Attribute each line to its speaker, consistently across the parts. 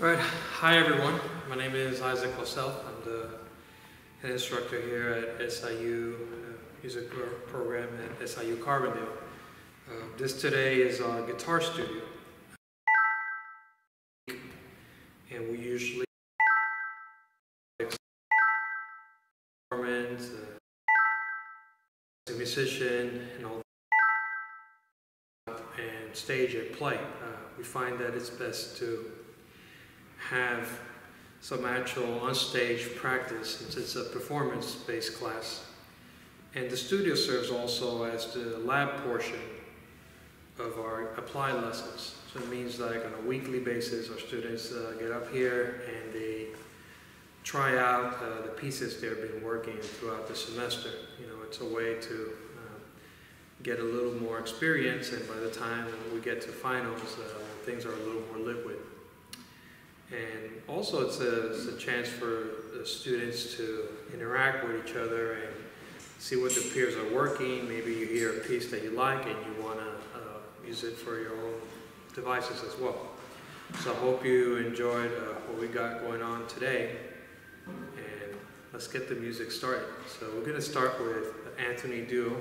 Speaker 1: All right, hi everyone. My name is Isaac Losell. I'm the head instructor here at SIU Music Program at SIU Carbondale. This today is our guitar studio, and we usually performance, a musician, and all that, and stage and play. We find that it's best to have some actual on-stage practice since it's a performance-based class. And the studio serves also as the lab portion of our applied lessons. So it means like on a weekly basis our students get up here and they try out the pieces they've been working throughout the semester. You know, it's a way to get a little more experience, and by the time we get to finals, things are a little more liquid. And also it's a chance for the students to interact with each other and see what the peers are working. Maybe you hear a piece that you like and you want to use it for your own devices as well. So I hope you enjoyed what we got going on today, and let's get the music started. So we're going to start with Anthony Duo,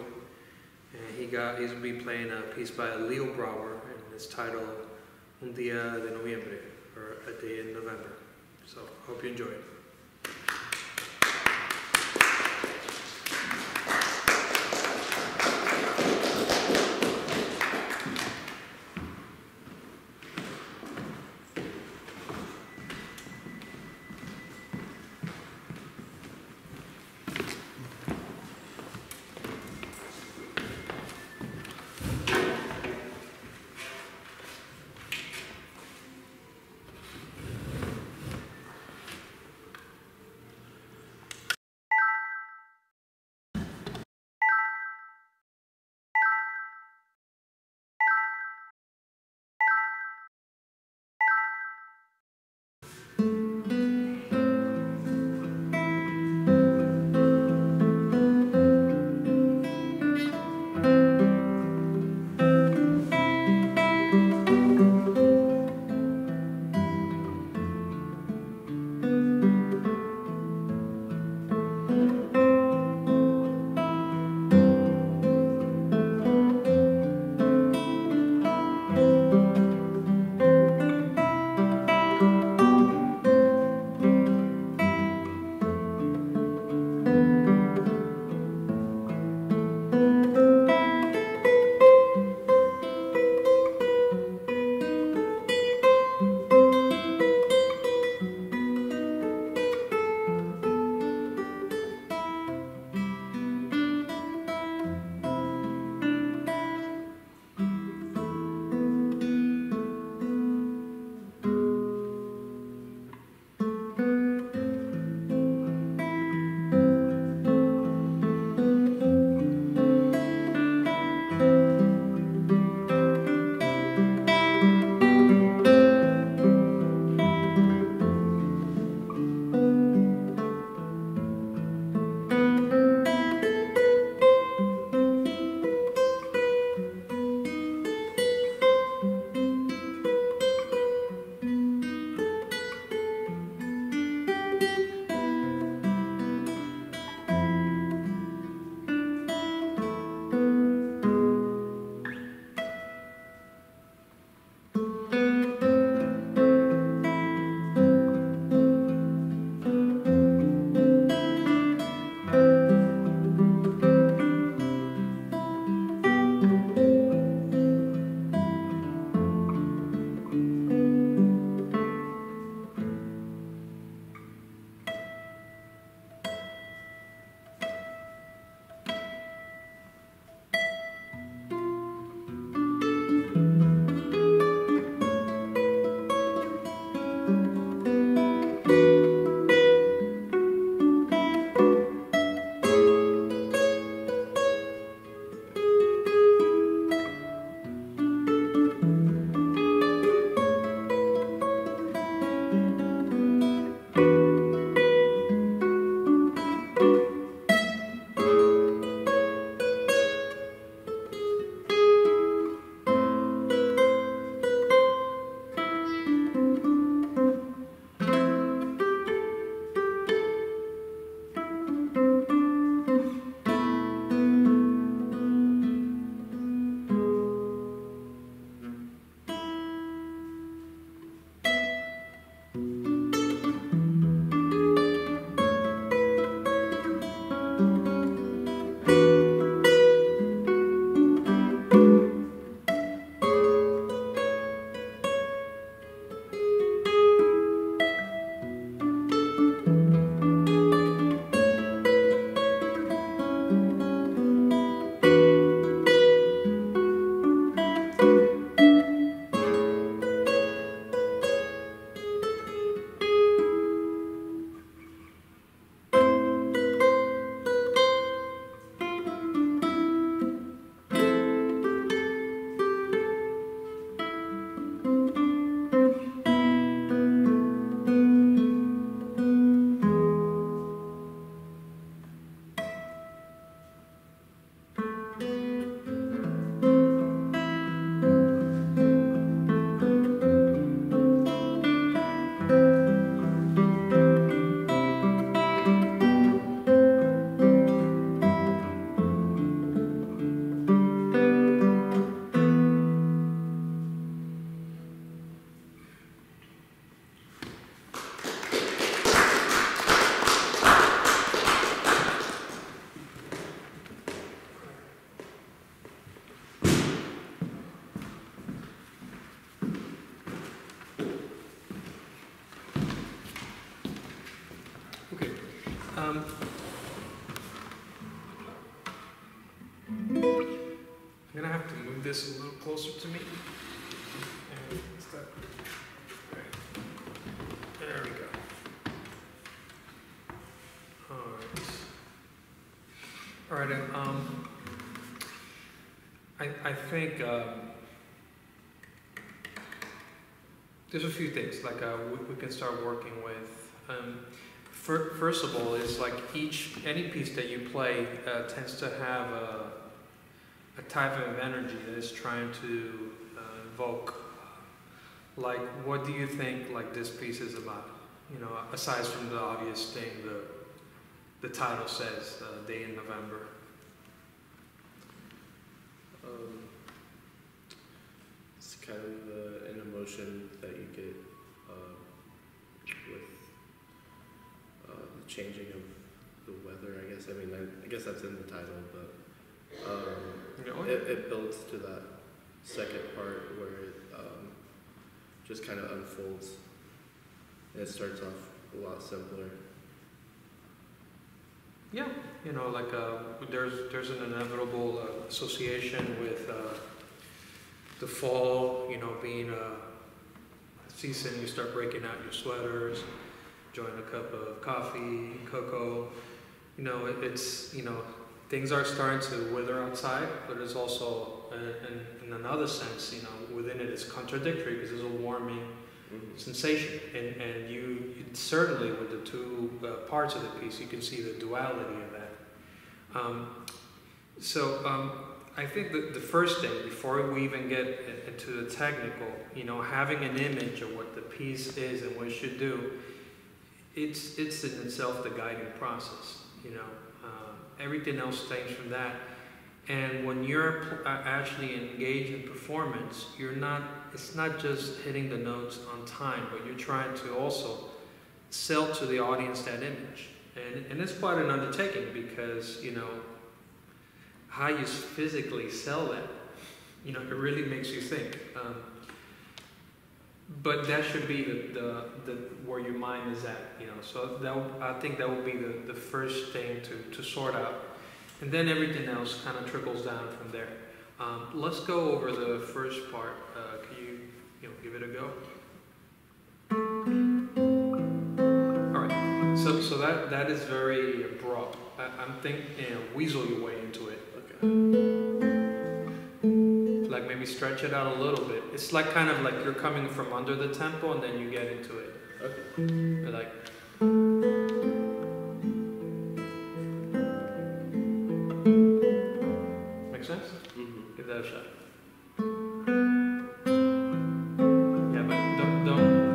Speaker 1: and he's going to be playing a piece by Leo Brouwer, and it's titled Un Día de Noviembre, or A Day in November. So hope you enjoy it. move this a little closer to me. And start. There we go. All right, I think there's a few things like we can start working with. First of all, is like any piece that you play tends to have a type of energy that is trying to evoke. Like, what do you think like this piece is about? You know, aside from the obvious thing, the title says, Day in November.
Speaker 2: It's kind of an emotion that you get with the changing of the weather, I guess. I mean, I guess that's in the title, but it builds to that second part where it just kind of unfolds. And it starts off a lot simpler.
Speaker 1: Yeah, you know, like there's an inevitable association with the fall, you know, being a season. You start breaking out your sweaters, enjoying a cup of coffee, cocoa. You know, it's, you know, things are starting to wither outside, but it's also, in another sense, you know, within it it's contradictory because there's a warming sensation, and you certainly with the two parts of the piece you can see the duality of that. I think that the first thing before we even get into the technical, you know, having an image of what the piece is and what it should do, it's in itself the guiding process. You know, everything else stems from that. And when you're actually engaged in performance, it's not just hitting the notes on time, but you're trying to also sell to the audience that image. And it's quite an undertaking because, you know, how you physically sell that, you know, it really makes you think. But that should be the where your mind is at, you know. So I think that would be the first thing to sort out. And then everything else kind of trickles down from there. Let's go over the first part. Can you give it a go? All right. So that is very broad. I'm thinking, you know, weasel your way into it. Okay. Like maybe stretch it out a little bit. It's like kind of like you're coming from under the tempo and then you get into it. Okay. Like. Sense? Mm-hmm. Give that a shot. Yeah, but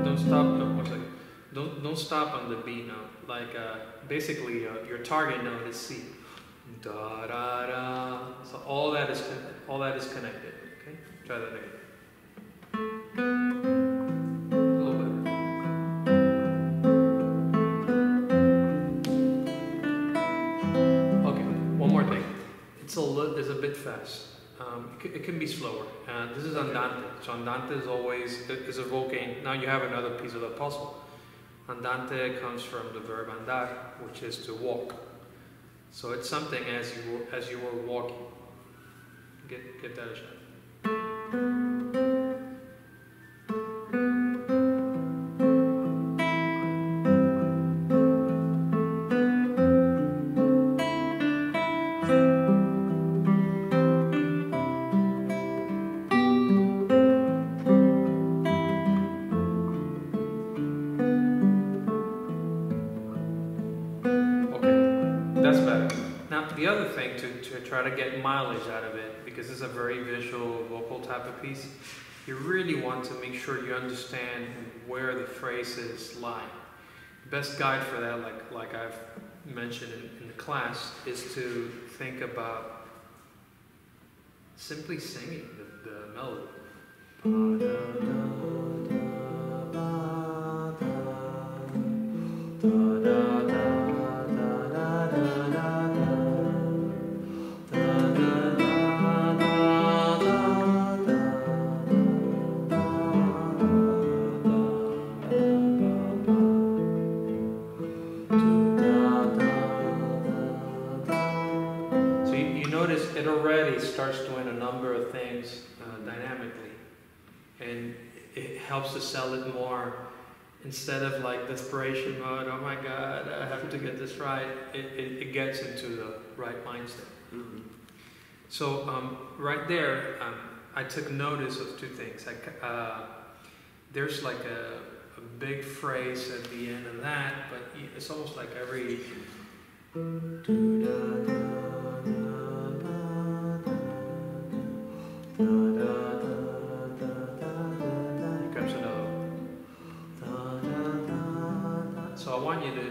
Speaker 1: don't stop. No, 1 second. Don't stop on the B note. Like basically, your target note is C. Da da da. So all that is connected. Okay, try that again. A little better. Okay, one more thing. It's a bit fast. It can be slower. This is andante. So andante is always evoking. Now you have another piece of the puzzle. Andante comes from the verb andar, which is to walk. So it's something as you were walking. Get that a shot. The other thing to try to get mileage out of it, because it's a very visual vocal type of piece, you really want to make sure you understand where the phrases lie. The best guide for that, like I've mentioned in the class, is to think about simply singing the melody. notice it already starts doing a number of things dynamically, and it helps to sell it more. Instead of like desperation mode, oh my God, I have to get this right, it gets into the right mindset.
Speaker 2: Mm-hmm.
Speaker 1: So right there, I took notice of two things. There's like a big phrase at the end of that, but it's almost like every... So I want you to,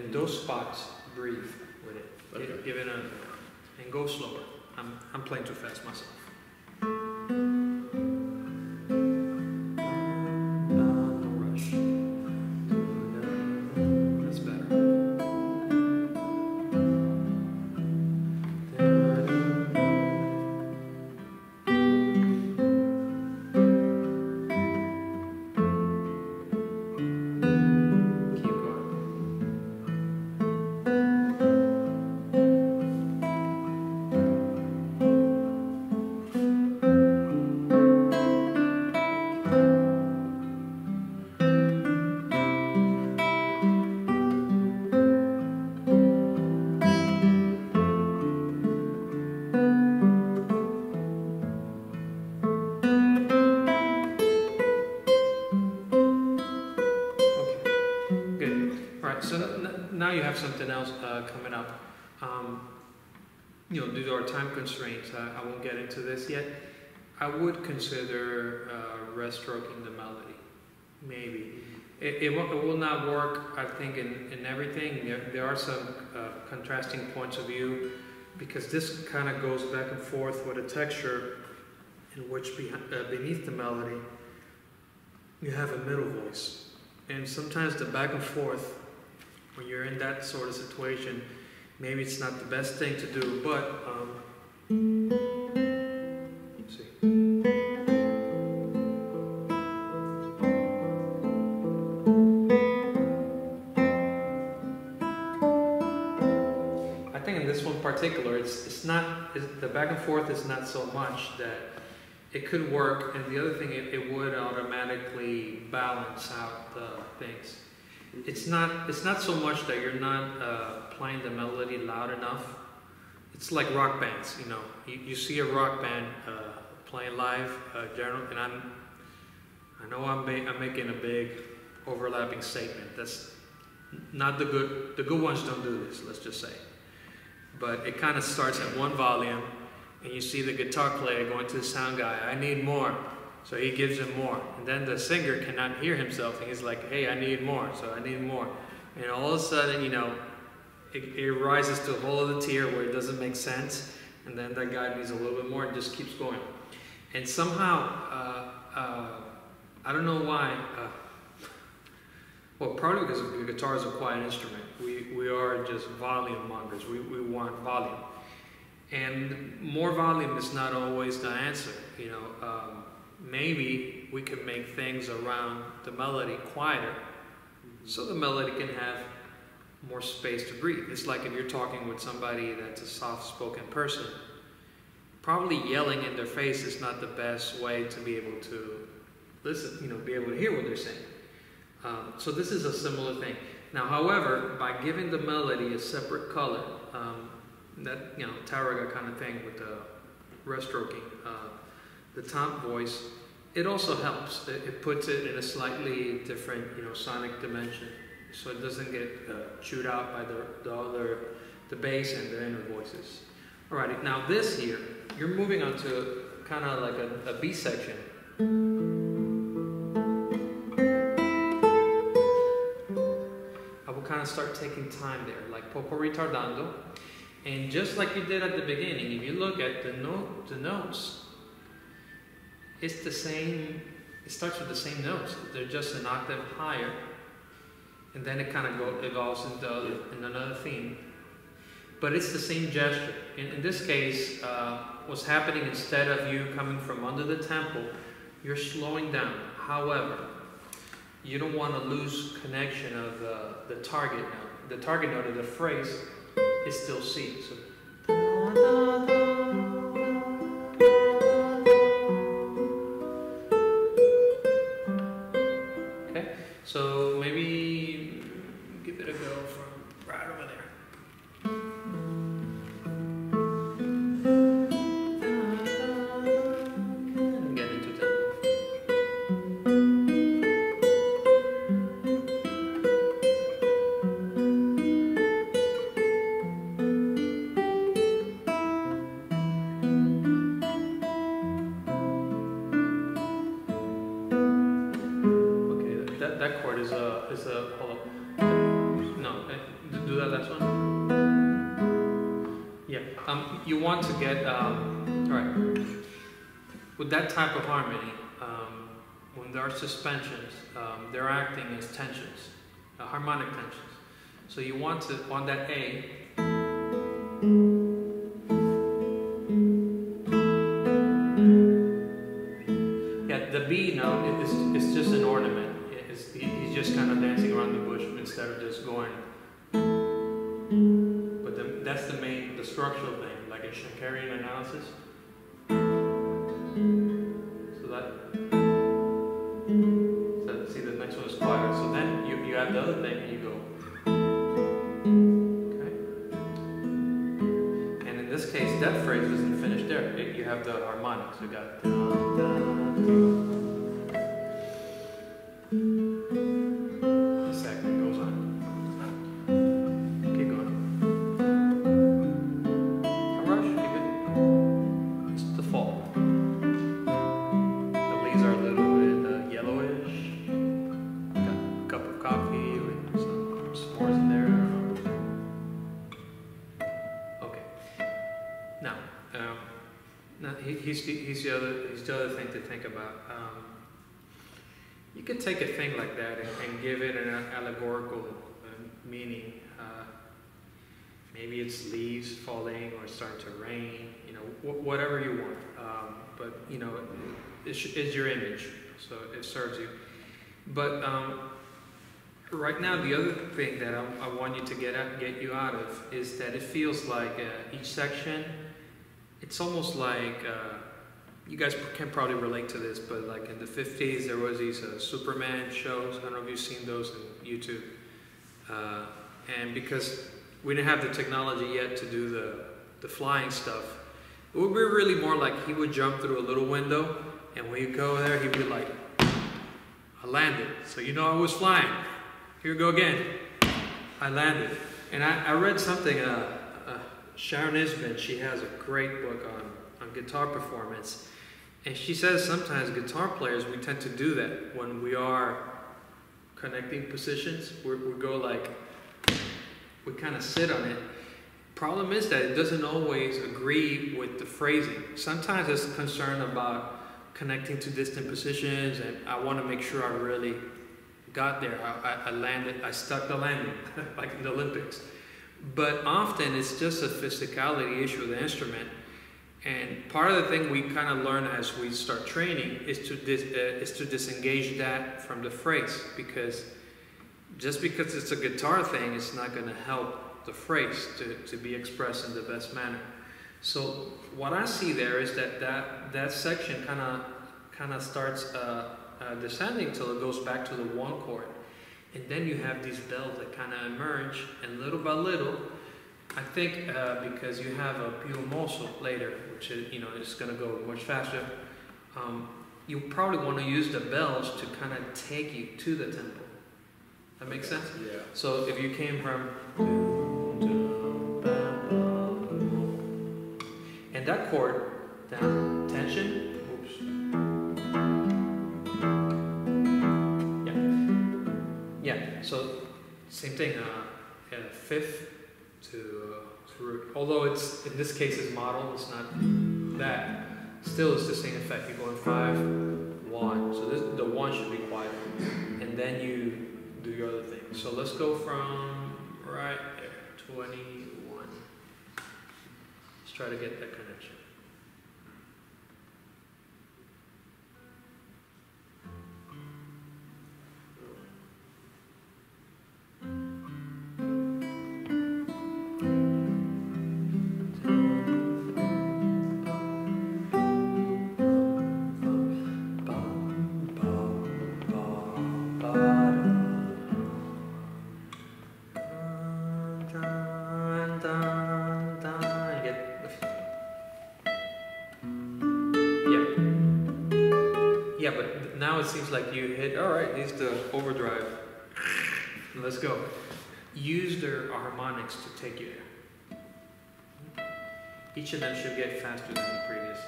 Speaker 1: in those spots, breathe with it.
Speaker 2: Okay.
Speaker 1: Give it and go slower. I'm playing too fast myself. No rush. That's better. Keep going. Good. All right. So now you have something else coming up. Due to our time constraints, I won't get into this yet. I would consider restroking the melody. Maybe it will not work. I think in everything there are some contrasting points of view, because this kind of goes back and forth with a texture in which beneath the melody you have a middle voice. And sometimes the back and forth, when you're in that sort of situation, maybe it's not the best thing to do, but let's see. I think in this one in particular, the back and forth is not so much that it could work, and the other thing, it would automatically balance out the things. It's not so much that you're not playing the melody loud enough. It's like rock bands, You see a rock band playing live, generally, and I know I'm making a big overlapping statement. That's not the good. The good ones don't do this. Let's just say, but it kind of starts at one volume. And you see the guitar player going to the sound guy, I need more. So he gives him more. And then the singer cannot hear himself, and he's like, hey, I need more, so I need more. And all of a sudden, it rises to a whole other tier where it doesn't make sense. And then that guy needs a little bit more and just keeps going. And somehow, I don't know why, well, probably because the guitar is a quiet instrument. We are just volume mongers. We want volume. And more volume is not always the answer, Maybe we could make things around the melody quieter, so the melody can have more space to breathe. It's like if you're talking with somebody that's a soft-spoken person, probably yelling in their face is not the best way to be able to listen, be able to hear what they're saying. So this is a similar thing. Now, however, by giving the melody a separate color, that Taraga kind of thing with the restroking, the top voice, it also helps. It puts it in a slightly different sonic dimension, so it doesn't get chewed out by the bass and the inner voices. Alrighty, now this here, you're moving on to kind of like a B section. I will kind of start taking time there, like poco ritardando. And just like you did at the beginning, if you look at the notes, it's the same, it starts with the same notes. They're just an octave higher. And then it kind of evolves into another theme. But it's the same gesture. In this case, what's happening, instead of you coming from under the tempo, you're slowing down. However, you don't want to lose connection of the target note. The target note of the phrase is still C. So you want to get, all right, with that type of harmony, when there are suspensions, they're acting as tensions, harmonic tensions. So you want to, on that A, yeah, the B note is just an ornament. He's just kind of dancing around the bush instead of just going. But that's the structural thing, like a Schenkerian analysis. So see, the next one is quieter. So then you have the other thing and you go. Okay. And in this case, that phrase isn't finished there. You have the harmonics. You got. The second goes on. Keep going. A rush. Keep it. It's the fall. The leaves are a little bit yellowish. Got a cup of coffee with some s'mores in there. Okay. Now, he's the other thing to think about. You could take a thing like that and give it an allegorical meaning. Maybe it's leaves falling or starting to rain, whatever you want. But, it's your image, so it serves you. But right now, the other thing that I want you to get you out of is that it feels like each section, it's almost like, you guys can probably relate to this, but like in the 50s, there was these Superman shows. I don't know if you've seen those on YouTube. And because we didn't have the technology yet to do the flying stuff, it would be really more like he would jump through a little window, and when you go there, he'd be like, I landed. So I was flying. Here we go again. I landed. And I read something, Sharon Isbin, she has a great book on guitar performance. And she says sometimes guitar players, we tend to do that when we are connecting positions. We go like, we kind of sit on it. Problem is that it doesn't always agree with the phrasing. Sometimes it's concerned about connecting to distant positions, and I want to make sure I really got there. I landed, I stuck the landing, like in the Olympics. But often it's just a physicality issue of the instrument. And part of the thing we kind of learn as we start training is to disengage that from the phrase, because just because it's a guitar thing, it's not going to help the phrase to be expressed in the best manner. So what I see there is that section kind of starts descending till it goes back to the one chord, and then you have these bells that kind of emerge, and little by little. I think because you have a più mosso later, which is, it's going to go much faster, you probably want to use the bells to kind of take you to the tempo. That makes sense?
Speaker 2: Yeah.
Speaker 1: So if you came from, and that chord, down, tension, oops. Yeah, so same thing, fifth, to root. Although it's, in this case, it's model, it's not that. Still, it's the same effect. You go in 5, 1. So the 1 should be quiet. And then you do your other thing. So let's go from right there, 21. Let's try to get that connection. Yeah, but now it seems like you hit, all right, here's the overdrive. Let's go. Use their harmonics to take you there. Each of them should get faster than the previous.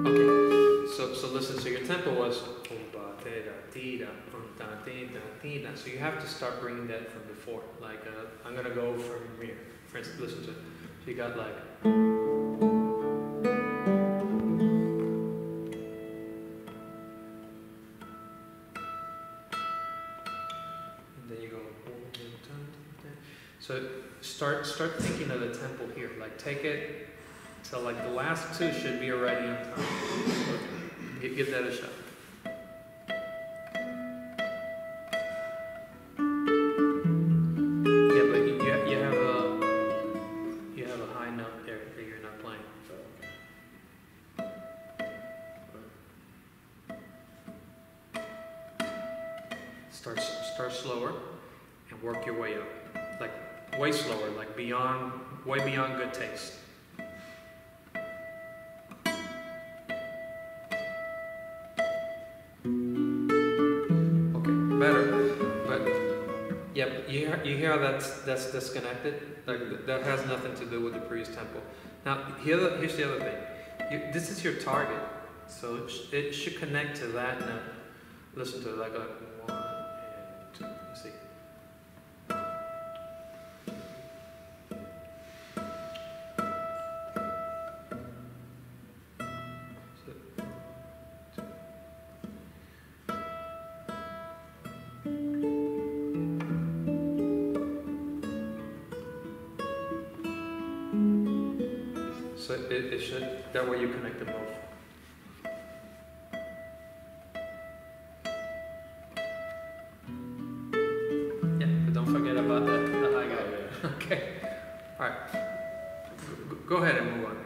Speaker 1: Okay, so listen, so your tempo was so you have to start bringing that from before. Like I'm gonna go from here. For instance, listen to it. So you got like. So start thinking of the tempo here. Like take it till like the last two should be already on time. Give that a shot. Yeah, but you have a high note there that you're not playing. Start slower and work your way up. Like way slower, like way beyond good taste. Okay, better. But yeah, you hear how that's disconnected? Like that has nothing to do with the previous tempo. Now here's the other thing. This is your target, so it should connect to that note. Listen to it like a 1 and 2. Let's see. So it should, that way you connect them both. Yeah, but don't forget about the high guy. Okay. Alright. Go ahead and move on.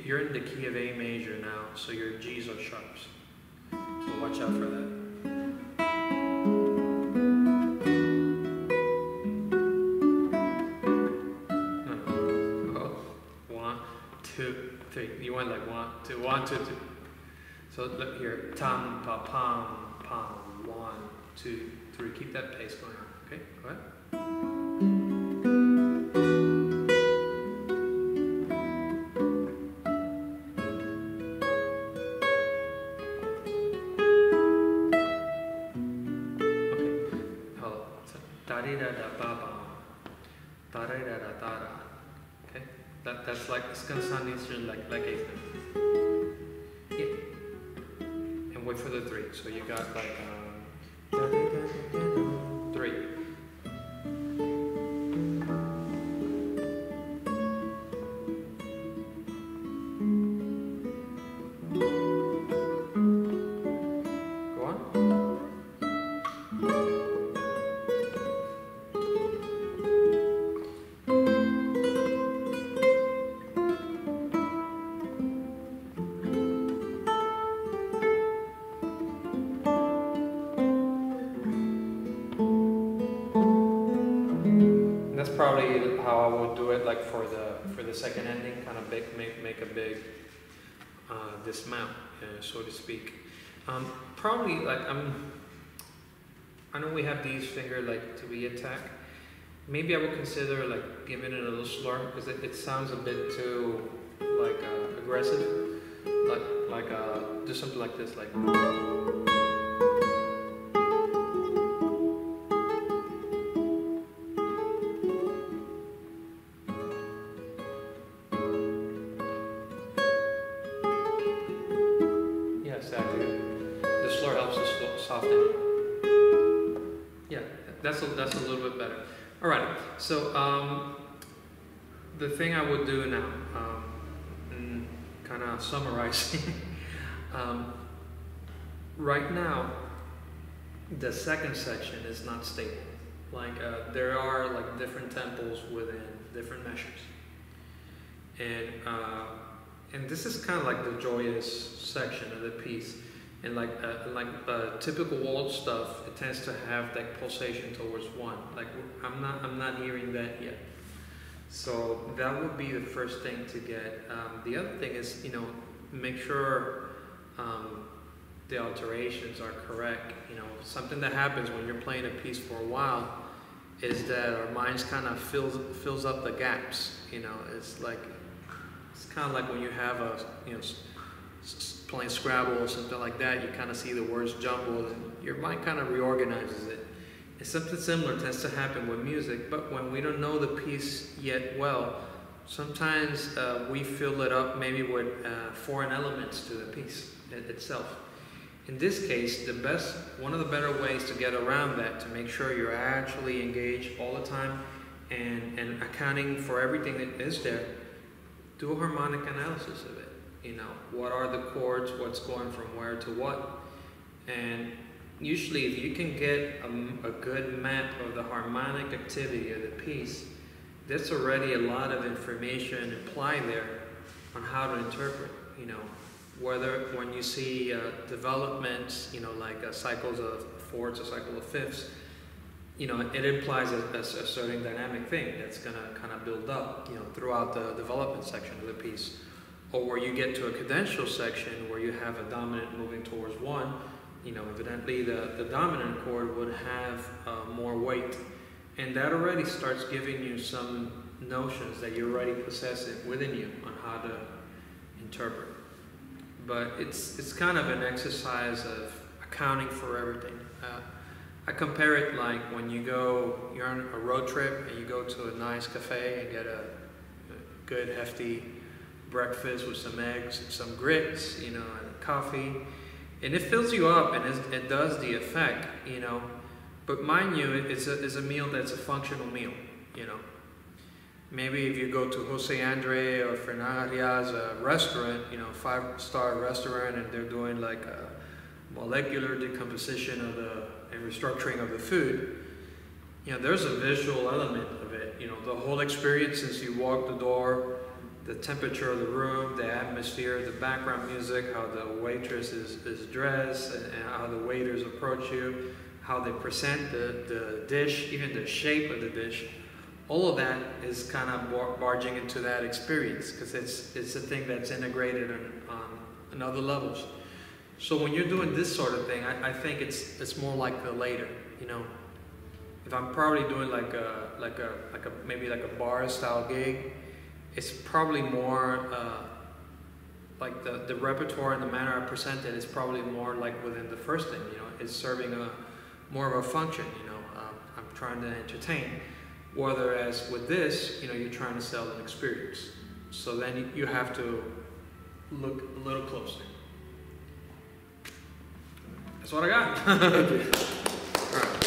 Speaker 1: You're in the key of A major now, so your G's are sharps. So watch out for that. Oh, 1, 2, 3. You went like 1, 2, 1, 2, 2. So look here, tam, pa, pam, pam. 1, 2, 3. Keep that pace going on. Okay, go ahead. Okay, that's like, it's gonna sound easier like eighth note. Yeah, and wait for the 3. So you got like 3. Go on. That's probably how I would do it, like for the second ending, kind of make a big dismount, so to speak. Probably like I know we have these finger like to be attack. Maybe I would consider like giving it a little slower because it sounds a bit too like aggressive. Like do something like this, like. Exactly. The slower helps us soften. Yeah, that's a little bit better. All right. So the thing I would do now, kind of summarizing. Right now, the second section is not stable. Like there are like different tempos within different measures, and this is kind of like the joyous section of the piece. And like typical waltz stuff, it tends to have that pulsation towards 1. Like I'm not hearing that yet. So that would be the first thing to get. The other thing is, make sure the alterations are correct. You know, something that happens when you're playing a piece for a while is that our minds kind of fills up the gaps. You know, it's kind of like when you have a, you know, playing Scrabble or something like that, you kind of see the words jumbled and your mind kind of reorganizes it. And something similar tends to happen with music, but when we don't know the piece yet well, sometimes we fill it up maybe with foreign elements to the piece itself. In this case, one of the better ways to get around that, to make sure you're actually engaged all the time and accounting for everything that is there, do a harmonic analysis of it. You know, what are the chords, what's going from where to what. And usually if you can get a good map of the harmonic activity of the piece, there's already a lot of information implied there on how to interpret, you know, whether when you see developments, you know, like cycles of fourths or cycle of fifths, you know, it implies a certain dynamic thing that's going to kind of build up, you know, throughout the development section of the piece. Or where you get to a cadential section where you have a dominant moving towards one, you know, evidently the dominant chord would have more weight. And that already starts giving you some notions that you already possess it within you on how to interpret. But it's kind of an exercise of accounting for everything. I compare it like when you're on a road trip and you go to a nice cafe and get a good hefty breakfast with some eggs and some grits, you know, and coffee, and it fills you up and it does the effect, you know. But mind you, it's a meal that's a functional meal, you know. Maybe if you go to Jose Andre or Fernando Arias restaurant, you know, 5-star restaurant, and they're doing like a molecular decomposition of and restructuring of the food, you know, there's a visual element of it. You know, the whole experience since you walk the door, the temperature of the room, the atmosphere, the background music, how the waitress is dressed, and how the waiters approach you, how they present the dish, even the shape of the dish. All of that is kind of barging into that experience because it's a thing that's integrated on other levels. So when you're doing this sort of thing, I think it's more like the later, you know. If I'm probably doing maybe like a bar style gig, it's probably more like the repertoire and the manner I present it is probably more like within the first thing, you know. It's serving more of a function, you know. I'm trying to entertain. Whereas with this, you know, you're trying to sell an experience. So then you have to look a little closer. That's what I got. Thank you. All right.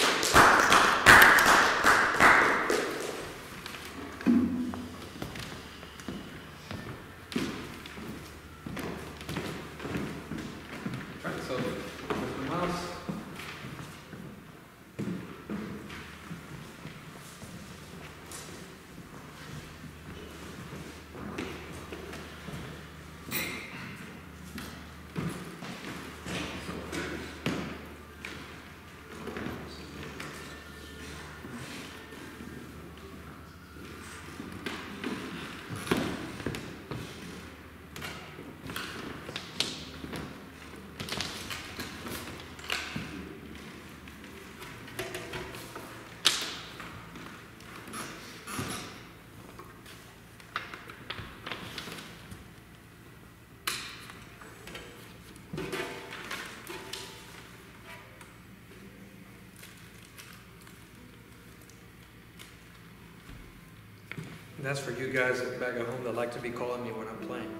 Speaker 1: That's for you guys back at home that like to be calling me when I'm playing.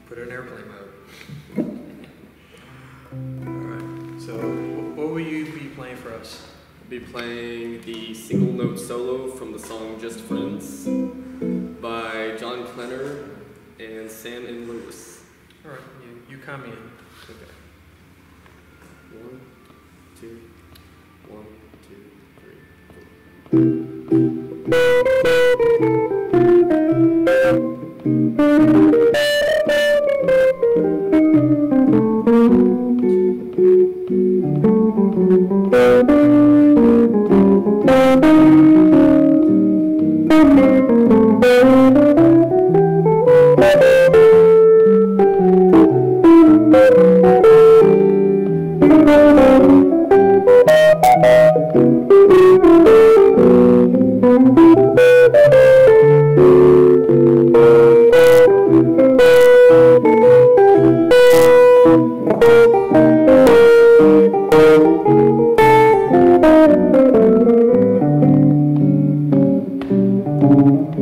Speaker 1: Put it in airplane mode. Alright, so what will you be playing for us?
Speaker 3: I'll be playing the single note solo from the song Just Friends by John Klenner and Sam and Lewis.
Speaker 1: Alright, you come in. Okay.
Speaker 3: 1, 2, 1, 2, 3, 4.
Speaker 1: Okay.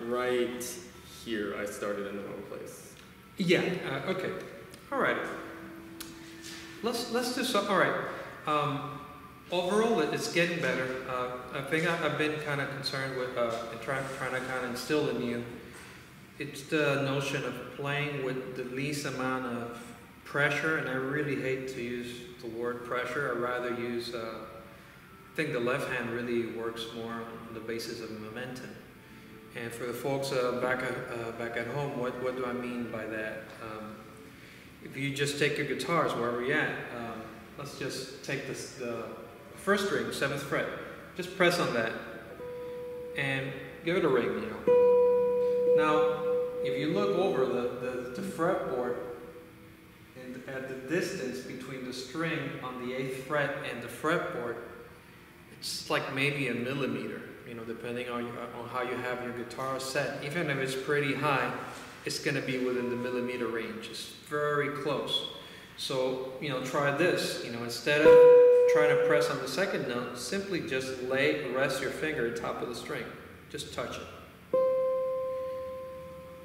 Speaker 3: Right here, I started in the wrong place.
Speaker 1: Yeah. Okay. All right. Let's do some. All right. Overall, it's getting better. I think I've been kind of concerned with and trying to kind of instill in you. It's the notion of playing with the least amount of pressure, and I really hate to use the word pressure. I'd rather use. I think the left hand really works more on the basis of momentum. And for the folks back at home, what do I mean by that? If you just take your guitars wherever you're at, let's just take the first string, 7th fret. Just press on that and give it a ring, you know. Now, if you look over the fretboard and at the distance between the string on the 8th fret and the fretboard, it's like maybe a millimeter, you know, depending on how you have your guitar set. Even if it's pretty high, it's going to be within the millimeter range. It's very close. So, you know, try this. You know, instead of trying to press on the second note, simply just rest your finger on top of the string. Just touch it.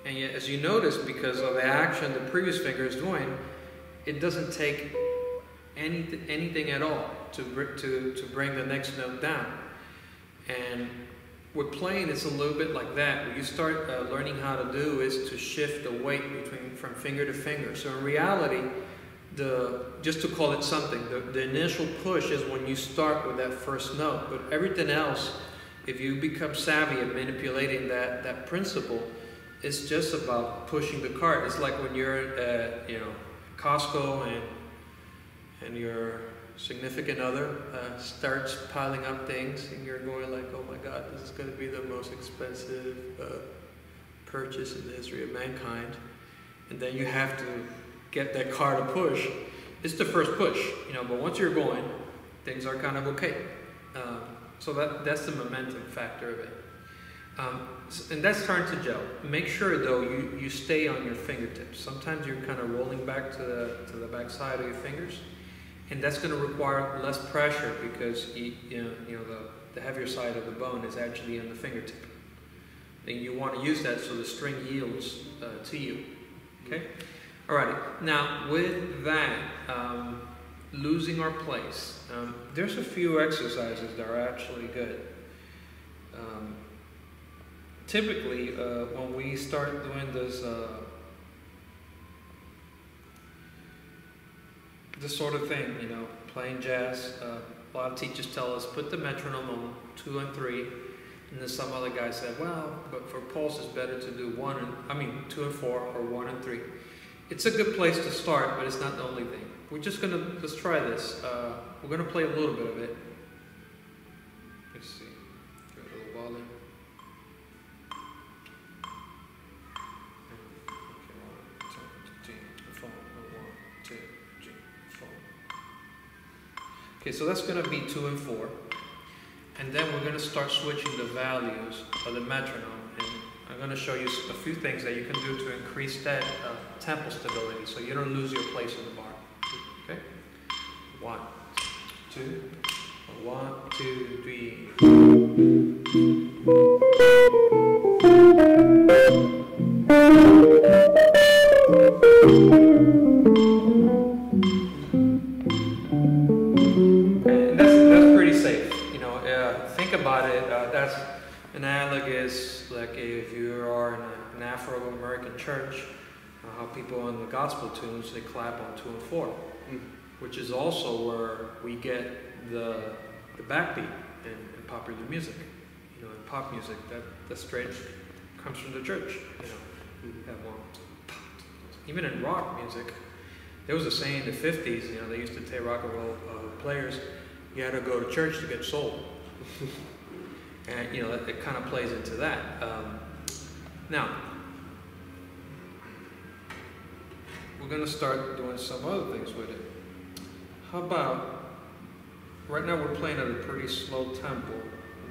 Speaker 1: And yet, as you notice, because of the action the previous finger is doing, it doesn't take anything at all to bring the next note down. And with playing, it's a little bit like that. What you start learning how to do is to shift the weight from finger to finger. So in reality, just to call it something, the initial push is when you start with that first note. But everything else, if you become savvy at manipulating that principle, it's just about pushing the cart. It's like when you're at, you know, Costco and your significant other starts piling up things, and you're going like, oh my God, this is going to be the most expensive purchase in the history of mankind. And then you have to get that car to push. It's the first push, you know, but once you're going, things are kind of okay. So that's the momentum factor of it. And that's starting to gel. Make sure though you stay on your fingertips. Sometimes you're kind of rolling back to the back side of your fingers, and that's going to require less pressure because the heavier side of the bone is actually on the fingertip. And you want to use that so the string yields to you. Okay. Alrighty. Now with that, losing our place. There's a few exercises that are actually good. Typically, when we start doing this sort of thing, you know, playing jazz, a lot of teachers tell us put the metronome on 2 and 3, and then some other guy said, well, but for pulse it's better to do 2 and 4 or 1 and 3. It's a good place to start, but it's not the only thing. Let's try this. We're gonna play a little bit of it. Let's see. Give it a little volume. Okay, so that's going to be 2 and 4. And then we're going to start switching the values of the metronome. And I'm going to show you a few things that you can do to increase that tempo stability so you don't lose your place in the bar. Okay? 1, 2, 1, 2, 3. About it, that's analogous, like if you are in an Afro-American church, how people in the gospel tunes, they clap on 2 and 4, which is also where we get the backbeat in popular music. You know, in pop music, that straight comes from the church. You know, that one. Even in rock music, there was a saying in the 50s. You know, they used to tell rock and roll players, you had to go to church to get soul. And you know, it kind of plays into that. Now, we're gonna start doing some other things with it. How about, right now we're playing at a pretty slow tempo.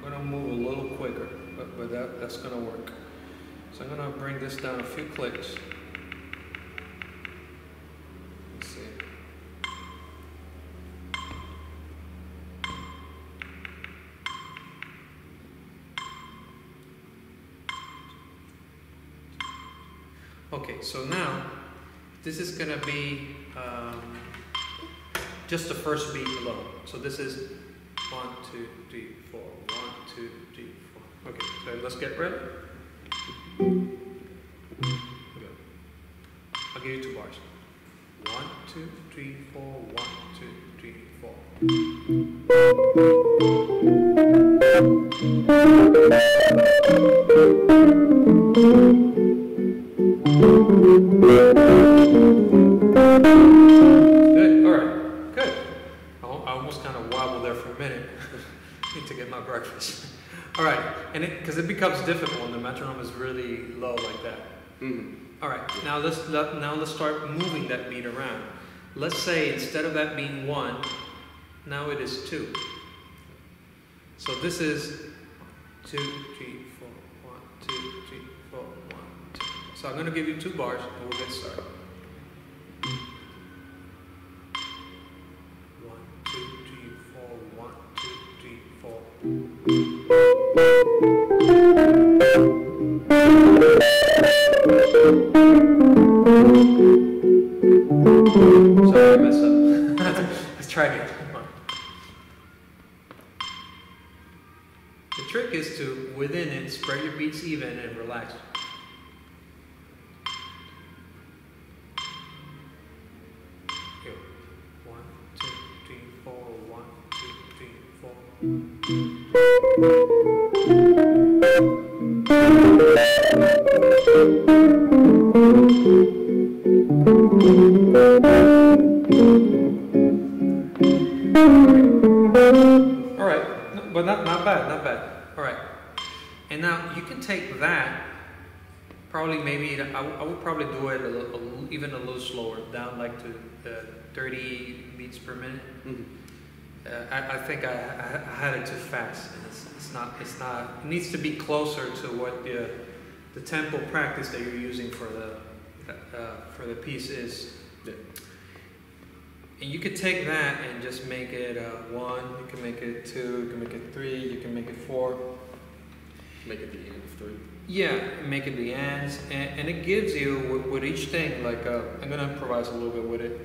Speaker 1: We're gonna move a little quicker, but that's gonna work. So I'm gonna bring this down a few clicks. Let's see. Okay, so now this is gonna be just the first beat alone. So this is 1, 2, 3, 4. 1, 2, 3, 4. Okay, so let's get ready. I'll give you 2 bars. 1, 2, 3, 4. 1, 2, 3, 4. Good. All right. Good. I almost kind of wobbled there for a minute. Need to get my breakfast. All right, and because it becomes difficult when the metronome is really low like that. All right, now let's start moving that beat around. Let's say instead of that being 1, now it is 2. So this is 2, 3, 4, 1, 2, 3, 4, 1, 2. So I'm going to give you 2 bars and we'll get started. 1, 2, 3, 4, 1, 2, 3, 4. Sorry, I messed up. Let's try again. The trick is to, within it, spread your beats even and relax. Here. 1, 2, 3, 4. 1, 2, 3, 4. All right, but not bad, not bad. All right, and now you can take that. Probably maybe I would probably do it even a little slower, down like to 30 beats per minute. I think I had it too fast. It's not. It needs to be closer to what the tempo practice that you're using for the piece is.
Speaker 2: Yeah.
Speaker 1: And you could take that and just make it 1. You can make it 2. You can make it 3. You can make it 4.
Speaker 2: Make it the end of 3.
Speaker 1: Yeah, make it the ends, and it gives you with each thing. Like I'm gonna improvise a little bit with it.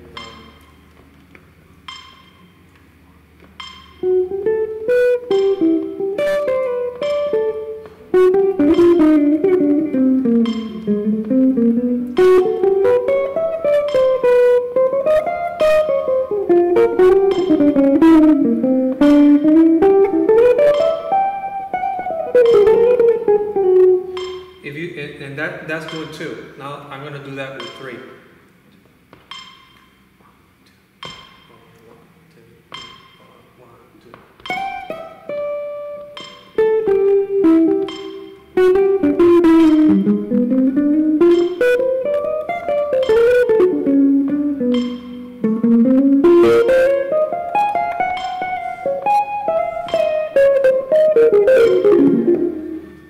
Speaker 1: And that's doing 2. Now I'm going to do that with 3. 1, 2, 3, 4, 1, 2.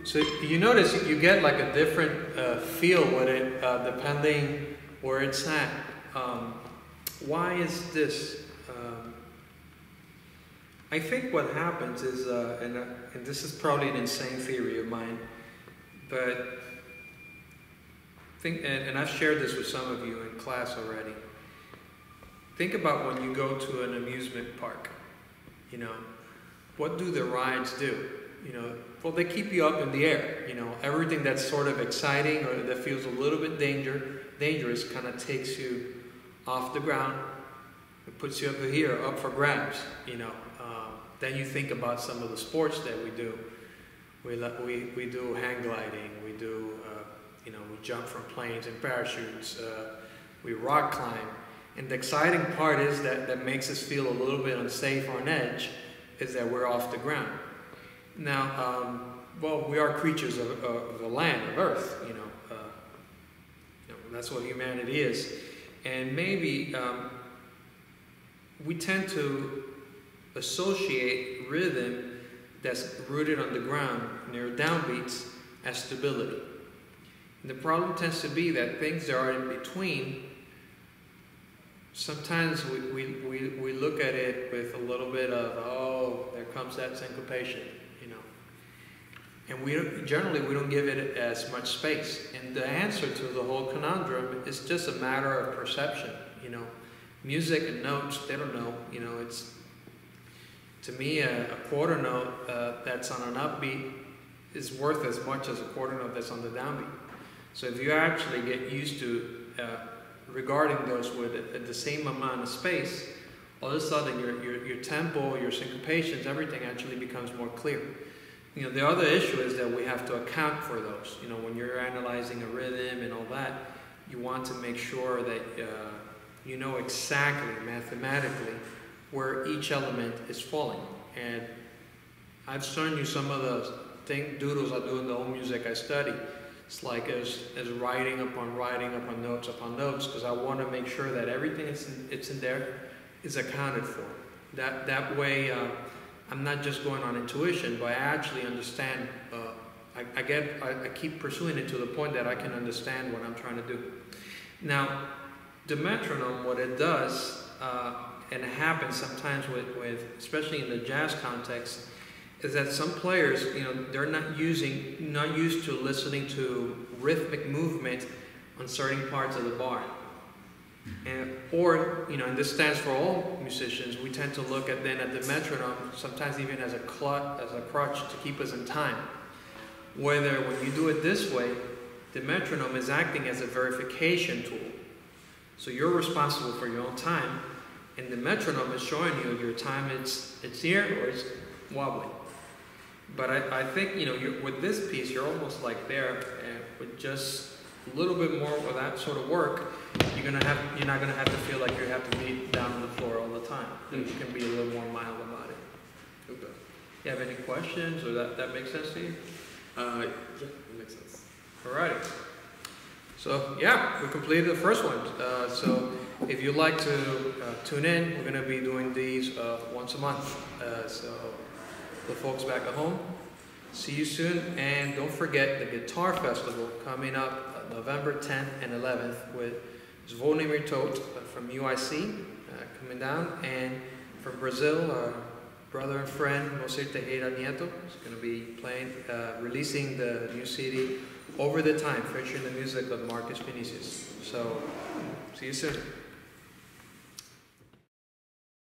Speaker 1: So you notice you get like a different feel with it depending where it's at. Why is this? I think what happens is, and this is probably an insane theory of mine, but and I've shared this with some of you in class already. Think about when you go to an amusement park. You know, what do the rides do? You know, well, they keep you up in the air. You know, everything that's sort of exciting or that feels a little bit dangerous kind of takes you off the ground. It puts you up here, up for grabs. You know, then you think about some of the sports that we do. We do hang gliding. We do, you know, we jump from planes and parachutes. We rock climb. And the exciting part is that makes us feel a little bit unsafe or on edge is that we're off the ground. Now, well, we are creatures of the land, of Earth, you know, that's what humanity is. And maybe we tend to associate rhythm that's rooted on the ground near downbeats as stability. And the problem tends to be that things that are in between, sometimes we look at it with a little bit of, oh, there comes that syncopation, you know. And we don't give it as much space. And the answer to the whole conundrum is just a matter of perception, you know. Music and notes, they don't know, you know. It's, to me, a quarter note that's on an upbeat is worth as much as a quarter note that's on the downbeat. So if you actually get used to regarding those with the same amount of space, all of a sudden your tempo, your syncopations, everything actually becomes more clear. You know, the other issue is that we have to account for those. You know, when you're analyzing a rhythm and all that, you want to make sure that you know exactly, mathematically, where each element is falling. And I've shown you some of the doodles I do in the old music I study. It's like as writing upon notes, because I want to make sure that everything it's in there is accounted for. That way, I'm not just going on intuition, but I actually understand. I keep pursuing it to the point that I can understand what I'm trying to do. Now, the metronome, what it does, and it happens sometimes with especially in the jazz context, is that some players, you know, they're not used to listening to rhythmic movement on certain parts of the bar. Or, you know, and this stands for all musicians, we tend to look at the metronome, sometimes even as a crutch to keep us in time. Whether when you do it this way, the metronome is acting as a verification tool. So you're responsible for your own time, and the metronome is showing you your time, it's here or it's wobbly. But I think, you know, with this piece, you're almost like there, and with just a little bit more of that sort of work, you're not gonna have to feel like you have to be down on the floor all the time. You can be a little more mild about it. Okay. You have any questions, or that makes sense to you?
Speaker 3: Yeah, it makes sense.
Speaker 1: Alrighty. So yeah, we completed the first one. So if you'd like to tune in, we're gonna be doing these once a month. So the folks back at home, see you soon, and don't forget the Guitar Festival coming up November 10th and 11th with Zvonimir Tot from UIC coming down, and from Brazil, our brother and friend Moacir Teixeira Nieto is going to be playing, releasing the new CD Over the Time, featuring the music of Marcus Vinicius. So, see you soon.